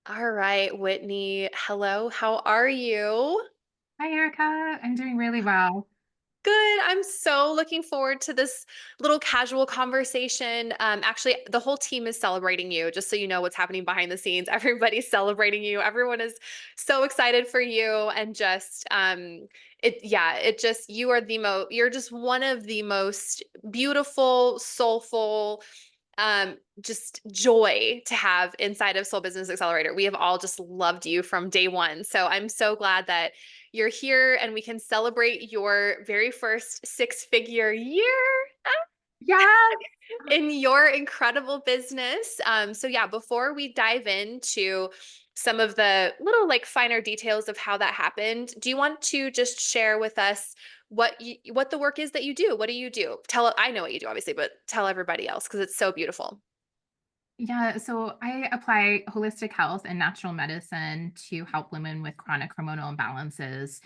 All right, Whitney. Hello, how are you? Hi, Erica. I'm doing really well. Good. I'm so looking forward to this little casual conversation. Actually, the whole team is celebrating you, just so you know what's happening behind the scenes. Everybody's celebrating you. Everyone is so excited for you. And just, it just, you're just one of the most beautiful, soulful, just joy to have inside of Soul Business Accelerator. We have all just loved you from day one. So I'm so glad that you're here and we can celebrate your very first six-figure year Yes. in your incredible business. So yeah, before we dive into some of the little like finer details of how that happened, do you want to just share with us what the work is that you do? What do you do? I know what you do obviously, but tell everybody else because it's so beautiful. Yeah. So I apply holistic health and natural medicine to help women with chronic hormonal imbalances,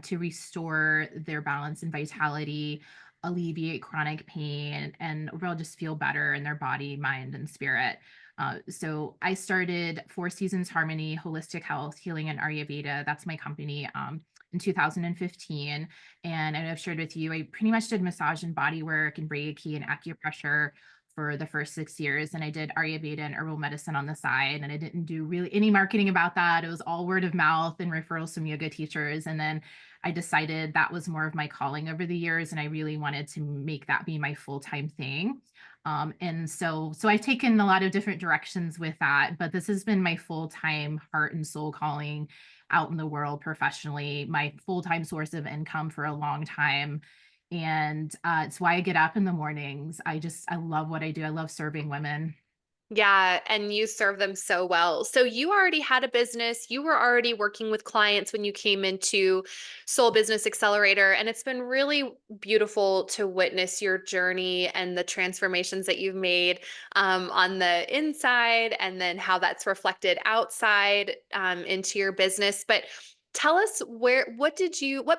to restore their balance and vitality, alleviate chronic pain, and overall just feel better in their body, mind, and spirit. So I started Four Seasons Harmony Holistic Health Healing and Ayurveda. That's my company. In 2015. And I've shared with you, I pretty much did massage and body work and Reiki and acupressure for the first 6 years. And I did Ayurveda and herbal medicine on the side. And I didn't do really any marketing about that. It was all word of mouth and referrals from yoga teachers. And then I decided that was more of my calling over the years. And I really wanted to make that be my full-time thing. And so I've taken a lot of different directions with that, but this has been my full-time heart and soul calling out in the world professionally, my full-time source of income for a long time. And it's why I get up in the mornings. I love what I do. I love serving women. Yeah, and you serve them so well. So you already had a business. You were already working with clients when you came into Soul Business Accelerator, and it's been really beautiful to witness your journey and the transformations that you've made on the inside, and then how that's reflected outside into your business. But tell us what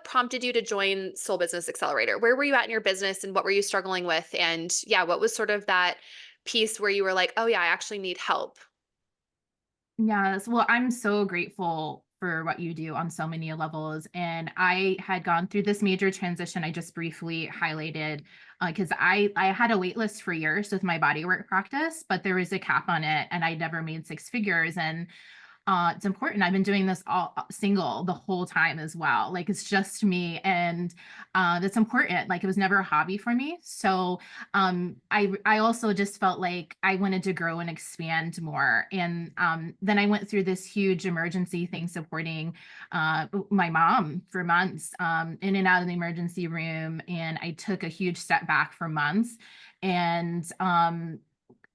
prompted you to join Soul Business Accelerator? Where were you at in your business, and what were you struggling with? And yeah, what was sort of that piece where you were like, "Oh yeah, I actually need help." Yes. Well, I'm so grateful for what you do on so many levels. And I had gone through this major transition I just briefly highlighted because I had a wait list for years with my bodywork practice, but there was a cap on it and I never made six figures. And it's important. I've been doing this all single the whole time as well. Like it's just me, and that's important. Like it was never a hobby for me. So I also just felt like I wanted to grow and expand more. And then I went through this huge emergency thing supporting my mom for months, in and out of the emergency room, and I took a huge step back for months. And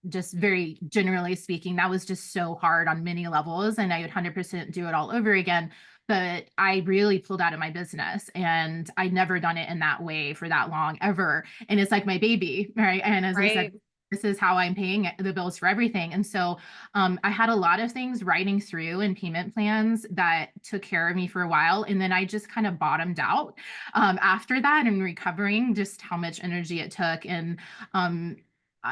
just very generally speaking, that was just so hard on many levels. And I would 100% do it all over again. But I really pulled out of my business and I'd never done it in that way for that long ever. And it's like my baby, right? And as I said, Right. this is how I'm paying the bills for everything. And so I had a lot of things writing through and payment plans that took care of me for a while. And then I just kind of bottomed out after that and recovering just how much energy it took. Um,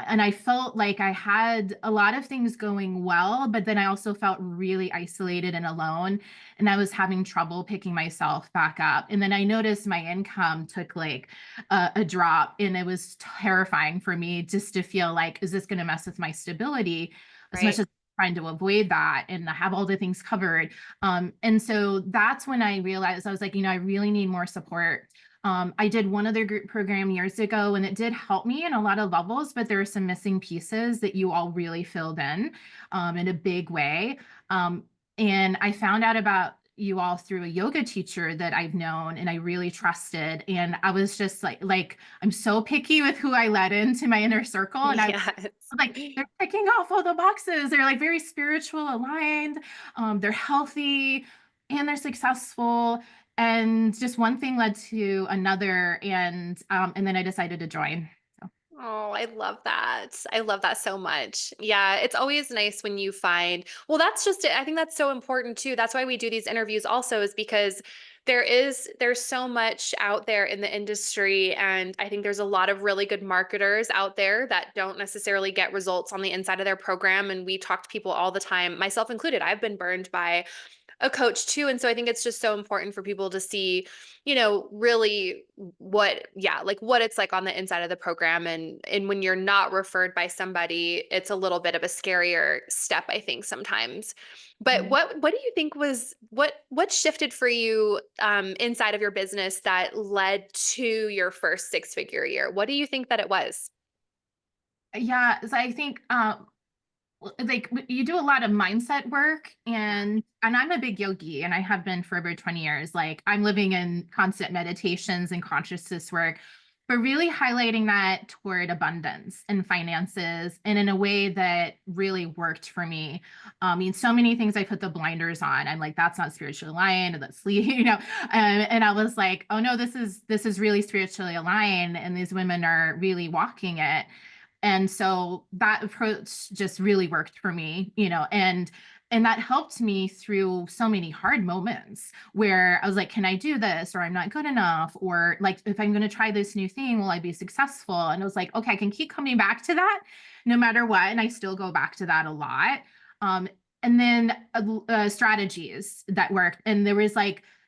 and I felt like I had a lot of things going well, but then I also felt really isolated and alone. And I was having trouble picking myself back up. And then I noticed my income took like a drop, and it was terrifying for me just to feel like, is this going to mess with my stability as much Right. as trying to avoid that and have all the things covered. And so that's when I realized I was like, I really need more support. I did one other group program years ago and it did help me in a lot of levels, but there are some missing pieces that you all really filled in a big way. Um, and I found out about you all through a yoga teacher that I've known and I really trusted. And I was just like I'm so picky with who I let into my inner circle. And I was Yes. like, they're ticking off all the boxes. They're like very spiritual aligned. They're healthy and they're successful, and just one thing led to another, and then I decided to join. So Oh, I love that. I love that so much. Yeah, it's always nice when you find, well, that's just it. I think that's so important too. That's why we do these interviews also, is because There's so much out there in the industry, and I think there's a lot of really good marketers out there that don't necessarily get results on the inside of their program, and we talk to people all the time, myself included. I've been burned by a coach too. And so I think it's just so important for people to see, really what it's like on the inside of the program. And when you're not referred by somebody, it's a little bit of a scarier step, I think, sometimes. But Right. what do you think was what shifted for you inside of your business that led to your first six-figure year? What do you think that it was? Yeah, so I think like you do a lot of mindset work, and I'm a big yogi and I have been for over 20 years. Like I'm living in constant meditations and consciousness work, but really highlighting that toward abundance and finances and in a way that really worked for me. I mean, so many things I put the blinders on. I'm like, that's not spiritually aligned, that's and I was like, oh no, this is really spiritually aligned, and these women are really walking it. And so that approach just really worked for me, and that helped me through so many hard moments where I was like, can I do this? Or I'm not good enough. Or like, if I'm going to try this new thing, will I be successful? And I was like, okay, I can keep coming back to that no matter what. And I still go back to that a lot. Um, and then strategies that worked. And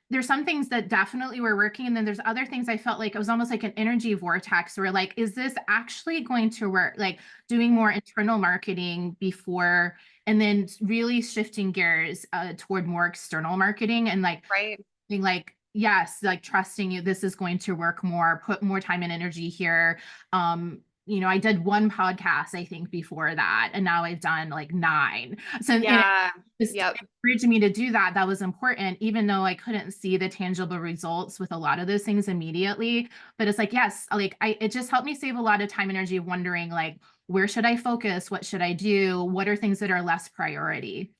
there's some things that definitely were working. And then there's other things I felt like it was almost like an energy vortex where like, is this actually going to work? Like doing more internal marketing before, and then really shifting gears toward more external marketing, and like Right. being like, yes, like trusting you, this is going to work more, put more time and energy here. I did one podcast, I think, before that, and now I've done like nine. So, and it Yeah. just Yep. encouraged me to do that. That was important, even though I couldn't see the tangible results with a lot of those things immediately. But it's like, yes, like it just helped me save a lot of time and energy wondering like, where should I focus? What should I do? What are things that are less priority?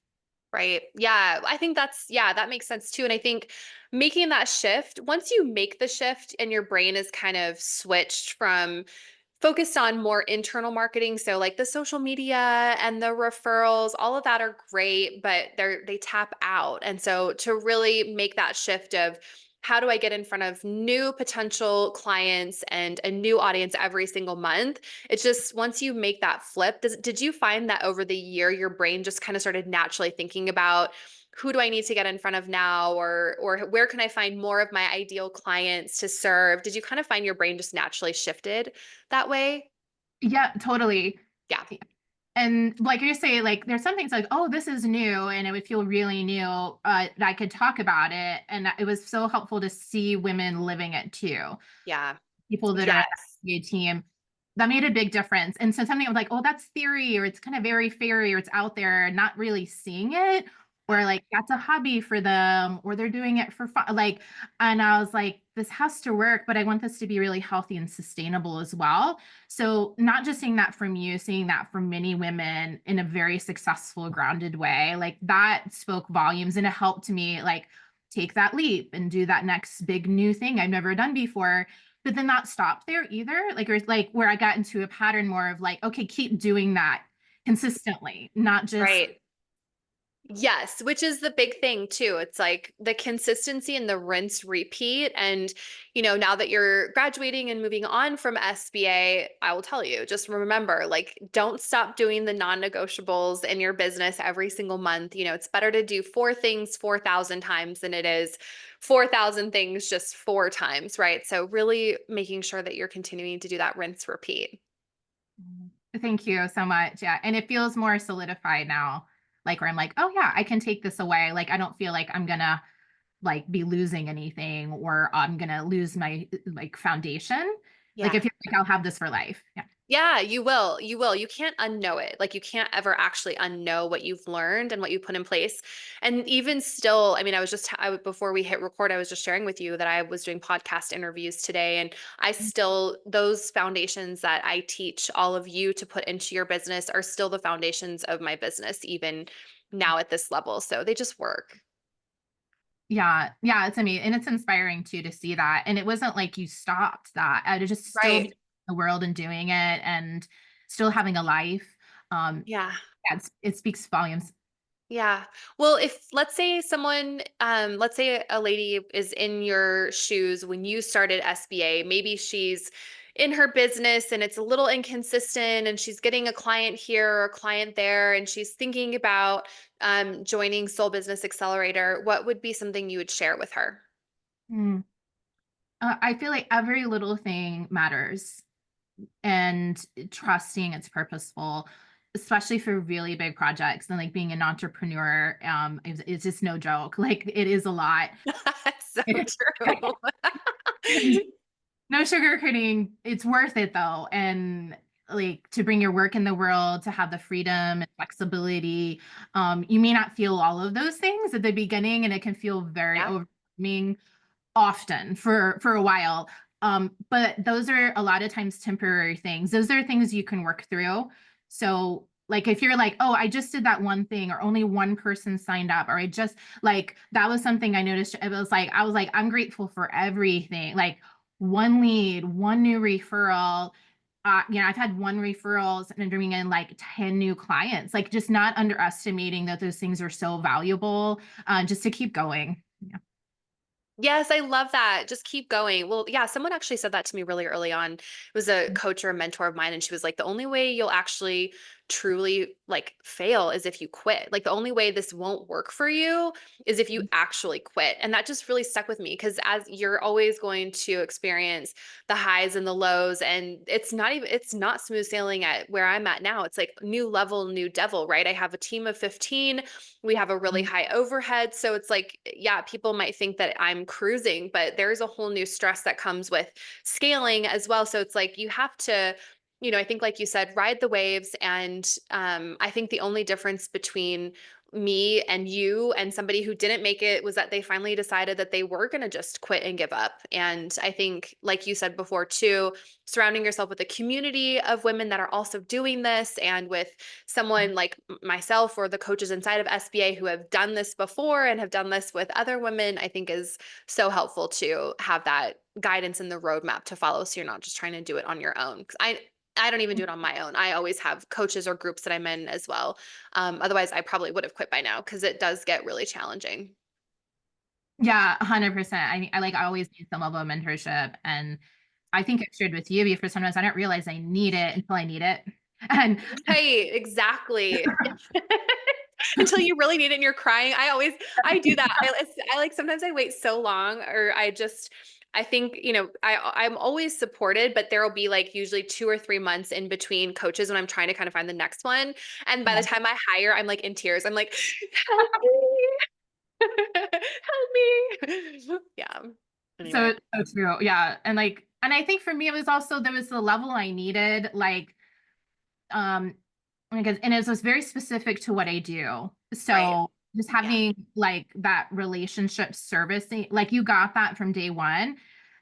Right. Yeah. I think that makes sense too. And I think making that shift, once you make the shift and your brain is kind of switched from focused on more internal marketing, so like the social media and the referrals, all of that are great, but they tap out. And so to really make that shift of how do I get in front of new potential clients and a new audience every single month? It's just once you make that flip, did you find that over the year your brain just kind of started naturally thinking about who do I need to get in front of now, or where can I find more of my ideal clients to serve? Did you kind of find your brain just naturally shifted that way? Yeah, totally. Yeah. And like you say, like there's some things like, oh, this is new, and it would feel really new, that I could talk about it. And it was so helpful to see women living it too. Yeah. People that are in Yes. the team, that made a big difference. And so something I was like, oh, that's theory, or it's kind of very fairy, or it's out there, not really seeing it, or like that's a hobby for them, or they're doing it for fun. Like, and I was like, this has to work, but I want this to be really healthy and sustainable as well. So not just seeing that from you, seeing that from many women in a very successful, grounded way, like that spoke volumes, and it helped me like take that leap and do that next big new thing I've never done before. But then not stop there either. Like, or like where I got into a pattern more of like, okay, keep doing that consistently, not just. Right. Yes, which is the big thing too. It's like the consistency and the rinse repeat. And, now that you're graduating and moving on from SBA, I will tell you, just remember, like, don't stop doing the non-negotiables in your business every single month. It's better to do four things 4,000 times than it is 4,000 things just four times, right? So really making sure that you're continuing to do that rinse repeat. Thank you so much. Yeah. And it feels more solidified now, like where I'm like, oh yeah, I can take this away. Like I don't feel like I'm gonna like be losing anything, or I'm gonna lose my like foundation. Like I Yeah. feel like I'll have this for life. Yeah. Yeah, you will. You will. You can't unknow it. Like you can't ever actually unknow what you've learned and what you put in place. And even still, I mean, before we hit record, I was just sharing with you that I was doing podcast interviews today, and those foundations that I teach all of you to put into your business are still the foundations of my business, even now at this level. So they just work. Yeah, yeah, it's amazing, and it's inspiring too to see that. And it wasn't like you stopped that. I just still be Right. in the world and doing it, and still having a life. Um, Yeah. yeah, it speaks volumes. Yeah. Well, if let's say someone, let's say a lady is in your shoes when you started SBA, maybe she's in her business and it's a little inconsistent and she's getting a client here or a client there and she's thinking about joining Soul Business Accelerator, what would be something you would share with her? Mm. I feel like every little thing matters, and trusting it's purposeful, especially for really big projects. And like being an entrepreneur, it's just no joke. Like it is a lot. That's so true. No sugarcoating. It's worth it though. And like to bring your work in the world, to have the freedom and flexibility. You may not feel all of those things at the beginning, and it can feel very Yeah. overwhelming often for a while. But those are a lot of times temporary things. Those are things you can work through. So like if you're like, oh, I just did that one thing, or only one person signed up, or I just like that was something I noticed. It was like I was like, I'm grateful for everything. Like one lead, one new referral. I've had one referrals and bringing in like 10 new clients, like just not underestimating that those things are so valuable, just to keep going. Yeah. Yes, I love that. Just keep going. Well, yeah, someone actually said that to me really early on. It was a coach or a mentor of mine, and she was like, the only way you'll actually truly like fail is if you quit. Like the only way this won't work for you is if you actually quit. And that just really stuck with me because as you're always going to experience the highs and the lows, and it's not smooth sailing at where I'm at now. It's like new level, new devil, right? I have a team of 15. We have a really high overhead. So it's like, yeah, people might think that I'm cruising, but there's a whole new stress that comes with scaling as well. So it's like you have to, I think like you said, ride the waves. And I think the only difference between me and you and somebody who didn't make it was that they finally decided that they were going to just quit and give up. And I think, like you said before, too, surrounding yourself with a community of women that are also doing this and with someone like myself or the coaches inside of SBA who have done this before and have done this with other women, I think is so helpful to have that guidance in the roadmap to follow so you're not just trying to do it on your own. Because I don't even do it on my own. I always have coaches or groups that I'm in as well. Otherwise, I probably would have quit by now because it does get really challenging. Yeah, 100%. I always need some level of mentorship. And I think I shared with you before, sometimes I don't realize I need it until I need it. And Right, exactly. Until you really need it and you're crying. I do that. I like sometimes I wait so long or I think, I'm always supported, but there'll be like usually 2 or 3 months in between coaches when I'm trying to kind of find the next one. And by the time I hire, I'm like in tears. I'm like, help me. Help me. Yeah. Anyway. so true. Yeah. And I think for me, it was also, there was the level I needed, um, because, and it was very specific to what I do. Right. So just Yeah. having like that relationship servicing, like you got that from day one.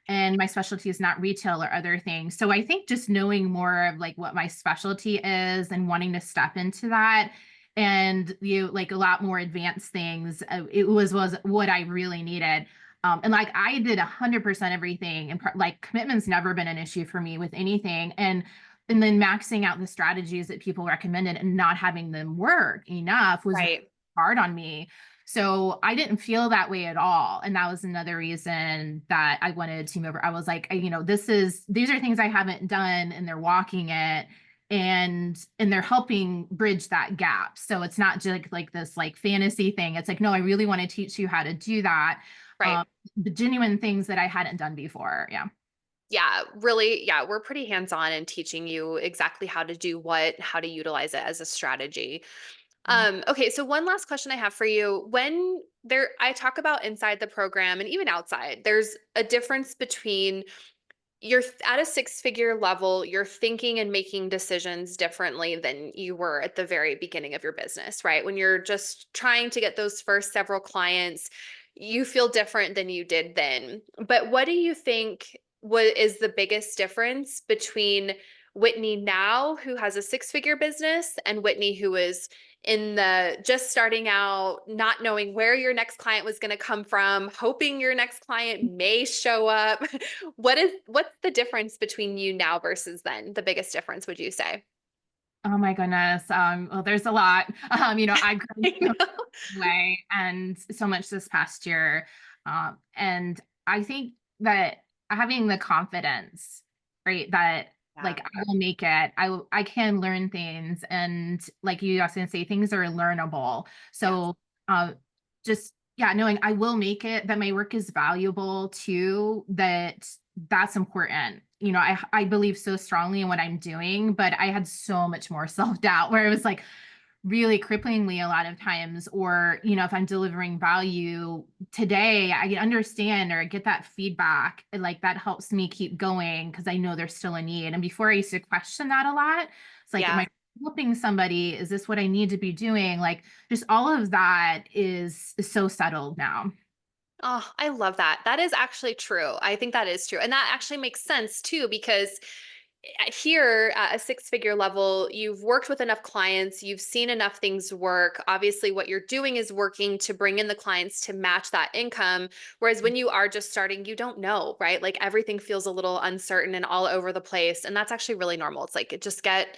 And my specialty is not retail or other things. So I think just knowing more of like what my specialty is and wanting to step into that, and you like a lot more advanced things, it was what I really needed. And like I did 100% everything, and like commitment's never been an issue for me with anything. And then maxing out the strategies that people recommended and not having them work enough was really Right. hard on me. So I didn't feel that way at all. And that was another reason that I wanted to move over. I was like, these are things I haven't done, and they're walking it, and they're helping bridge that gap. So it's not just like this like fantasy thing. It's like, no, I really want to teach you how to do that. Right. Um, the genuine things that I hadn't done before. Yeah. Yeah, really. Yeah, we're pretty hands-on in teaching you exactly how to do what, how to utilize it as a strategy. Okay, so one last question I have for you. I talk about inside the program and even outside, there's a difference between at a six-figure level, you're thinking and making decisions differently than you were at the very beginning of your business, right? When you're just trying to get those first several clients, you feel different than you did then. But what do you think what is the biggest difference between Whitney now, who has a six-figure business, and Whitney, who is in the just starting out, not knowing where your next client was going to come from, hoping your next client may show up? What's the difference between you now versus then? The biggest difference, would you say? Oh my goodness. Well, there's a lot. I've grown I so know. much way and so much this past year. And I think that having the confidence, right, that Yeah. like I will make it. I can learn things, and like you often say, things are learnable. Yes. So just yeah, knowing I will make it, that my work is valuable too, that's important. I believe so strongly in what I'm doing, but I had so much more self-doubt where it was like really cripplingly a lot of times, or if I'm delivering value today, I understand or get that feedback, and like that helps me keep going because I know there's still a need. And before I used to question that a lot. It's like, am Yeah. I helping somebody? Is this what I need to be doing? Like just all of that is so settled now. Oh, I love that. That is actually true. I think that is true. And that actually makes sense too, because here at a six-figure level, you've worked with enough clients, you've seen enough things work. Obviously, what you're doing is working to bring in the clients to match that income. Whereas when you are just starting, you don't know, right? Like everything feels a little uncertain and all over the place. And that's actually really normal. It's like just get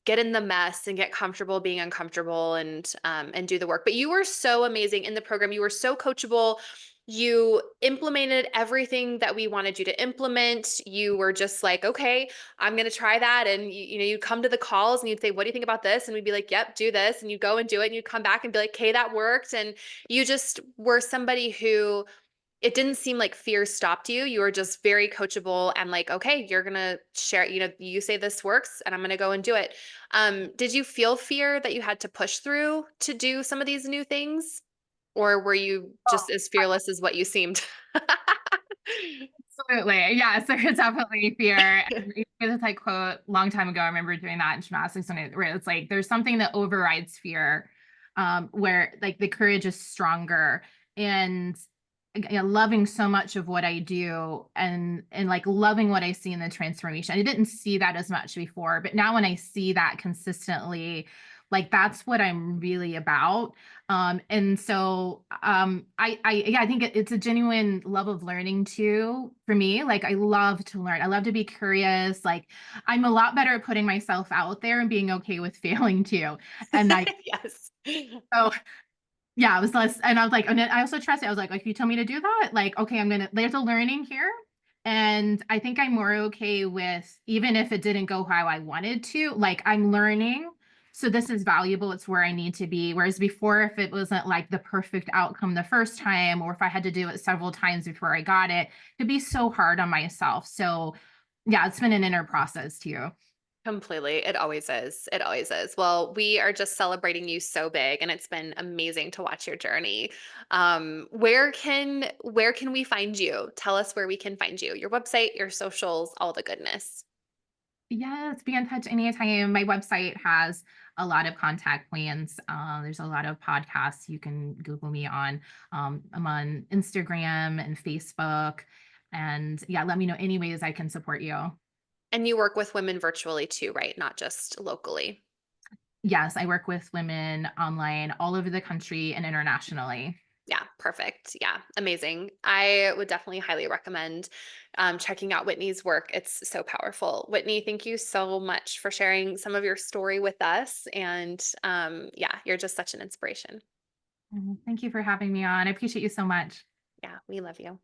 in the mess and get comfortable being uncomfortable and do the work. But you were so amazing in the program. You were so coachable. You implemented everything that we wanted you to implement. You were just like, okay, I'm going to try that. And you'd come to the calls and you'd say, what do you think about this? And we'd be like, yep, do this. And you'd go and do it. And you'd come back and be like, hey, that worked. And you just were somebody who it didn't seem like fear stopped you. You were just very coachable and like, okay, you're going to share, you say this works and I'm going to go and do it. Did you feel fear that you had to push through to do some of these new things? Or were you just as fearless as what you seemed? Absolutely. Yes, there is definitely fear. And there's like quote long time ago, I remember doing that in gymnastics, and where it's like there's something that overrides fear, where like the courage is stronger. And loving so much of what I do, and like loving what I see in the transformation. I didn't see that as much before, but now when I see that consistently, like that's what I'm really about. And so I think it's a genuine love of learning too for me. Like I love to learn. I love to be curious. Like I'm a lot better at putting myself out there and being okay with failing too. And I Yes. so yeah, it was less, and I was like, and then I also trust it. I was like, if you tell me to do that, like, okay, there's a learning here. And I think I'm more okay with, even if it didn't go how I wanted to, like, I'm learning. So this is valuable. It's where I need to be. Whereas before, if it wasn't like the perfect outcome the first time, or if I had to do it several times before I got it, it'd be so hard on myself. So yeah, it's been an inner process too. Completely. It always is. It always is. Well, we are just celebrating you so big and it's been amazing to watch your journey. Where can we find you? Tell us where we can find you. Your website, your socials, all the goodness. Yes, be in touch anytime. My website has a lot of contact plans. There's a lot of podcasts you can Google me on. I'm on Instagram and Facebook. And yeah, let me know any ways I can support you. And you work with women virtually too, right? Not just locally. Yes, I work with women online all over the country and internationally. Yeah, perfect. Yeah, amazing. I would definitely highly recommend checking out Whitney's work. It's so powerful. Whitney, thank you so much for sharing some of your story with us. And yeah, you're just such an inspiration. Thank you for having me on. I appreciate you so much. Yeah, we love you.